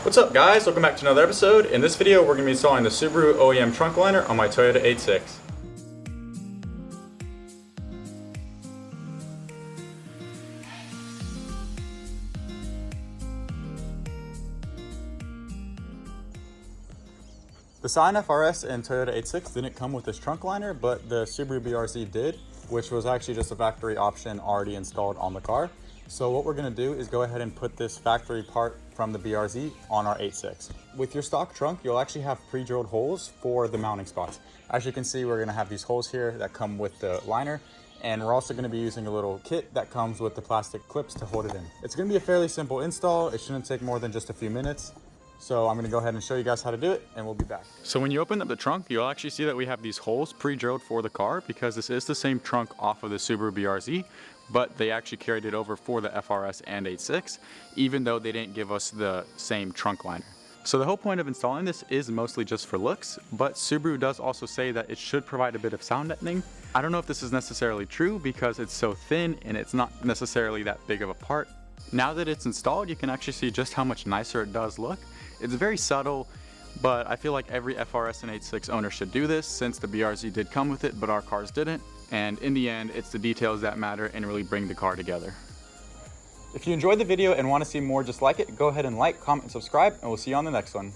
What's up guys, welcome back to another episode. In this video we're going to be installing the Subaru OEM trunk liner on my Toyota 86. The Scion FRS and Toyota 86 didn't come with this trunk liner, but the Subaru BRZ did, which was actually just a factory option already installed on the car. So what we're going to do is go ahead and put this factory part from the BRZ on our 86. With your stock trunk, you'll actually have pre-drilled holes for the mounting spots. As you can see, we're going to have these holes here that come with the liner, and we're also going to be using a little kit that comes with the plastic clips to hold it in. It's going to be a fairly simple install. It shouldn't take more than just a few minutes. So I'm going to go ahead and show you guys how to do it, and we'll be back. So when you open up the trunk, you'll actually see that we have these holes pre-drilled for the car because this is the same trunk off of the Subaru BRZ, but they actually carried it over for the FRS and 86, even though they didn't give us the same trunk liner. So the whole point of installing this is mostly just for looks, but Subaru does also say that it should provide a bit of sound deadening. I don't know if this is necessarily true because it's so thin and it's not necessarily that big of a part. Now that it's installed, you can actually see just how much nicer it does look. It's very subtle, but I feel like every FRS and 86 owner should do this since the BRZ did come with it, but our cars didn't. And in the end, it's the details that matter and really bring the car together. If you enjoyed the video and want to see more just like it, go ahead and like, comment, and subscribe, and we'll see you on the next one.